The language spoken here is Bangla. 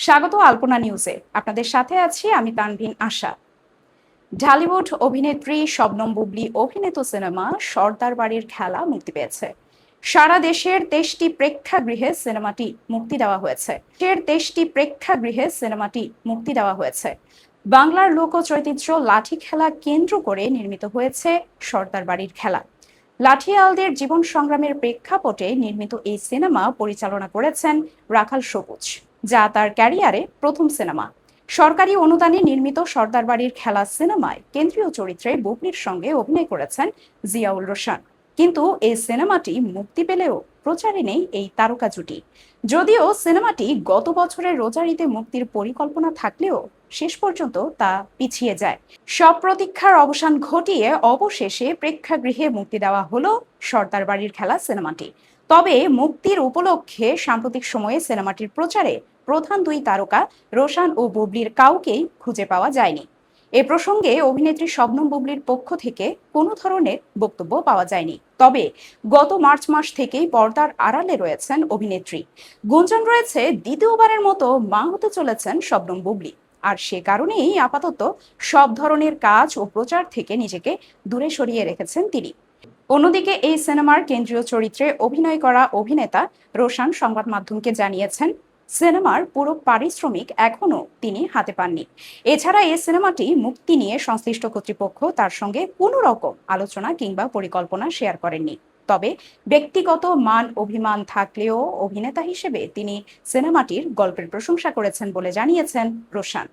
স্বাগত আলপনা নিউজে। আপনাদের সাথে আছি আমি তানভীন আশা। ঢালিউড অভিনেত্রী শবনম বুবলী অভিনীত সিনেমা সর্দার বাড়ির খেলা মুক্তি পেয়েছে। সারা দেশের 23টি প্রেক্ষাগৃহে সিনেমাটি মুক্তি দেওয়া হয়েছে। বাংলার লোকচৈতিহ্য লাঠি খেলা কেন্দ্র করে নির্মিত হয়েছে সর্দার বাড়ির খেলা। লাঠিয়ালদের জীবন সংগ্রামের প্রেক্ষাপটে নির্মিত এই সিনেমা পরিচালনা করেছেন রাখাল সবুজ, যা তার ক্যারিয়ারে প্রথম সিনেমা। সরকারি অনুদানে নির্মিত সর্দার বাড়ির খেলা সিনেমায় কেন্দ্রীয় চরিত্রে বুবলীর সঙ্গে অভিনয় করেছেন জিয়াউল রোশান। কিন্তু এই সিনেমাটি মুক্তি পেলেও প্রচারে নেই এই তারকা জুটি। যদিও সিনেমাটি গত বছরের রোজার ঈদে মুক্তির পরিকল্পনা থাকলেও শেষ পর্যন্ত তা পিছিয়ে যায়। সব প্রতীক্ষার অবসান ঘটিয়ে অবশেষে প্রেক্ষাগৃহে মুক্তি দেওয়া হলো সর্দার বাড়ির খেলা সিনেমাটি। তবে মুক্তির উপলক্ষে সাম্প্রতিক সময়ে সিনেমাটির প্রচারে প্রধান দুই তারকা রোশান ও বুবলীর কাউকেই খুঁজে পাওয়া যায়নি। এ প্রসঙ্গে অভিনেত্রী শবনম বুবলীর পক্ষ থেকে কোনো ধরনের বক্তব্য পাওয়া যায়নি। তবে গত মার্চ মাস থেকেই পর্দার আড়ালে রয়েছেন অভিনেত্রী। গুঞ্জন রয়েছে দ্বিতীয়বারের মতো মা হতে চলেছেন শবনম বুবলী, আর সে কারণেই আপাতত সব ধরনের কাজ ও প্রচার থেকে নিজেকে দূরে সরিয়ে রেখেছেন তিনি। অন্যদিকে এই সিনেমার কেন্দ্রীয় চরিত্রে অভিনয় করা অভিনেতা রোশান সংবাদ মাধ্যমকে জানিয়েছেন, সিনেমার পুরো পারিশ্রমিক এখনো তিনি হাতে পাননি। এছাড়া এই সিনেমাটি মুক্তি নিয়ে সংশ্লিষ্ট কর্তৃপক্ষ তার সঙ্গে কোনো রকম আলোচনা কিংবা পরিকল্পনা শেয়ার করেননি। তবে ব্যক্তিগত মান অভিমান থাকলেও অভিনেতা হিসেবে তিনি সিনেমাটির গল্পের প্রশংসা করেছেন বলে জানিয়েছেন রোশান।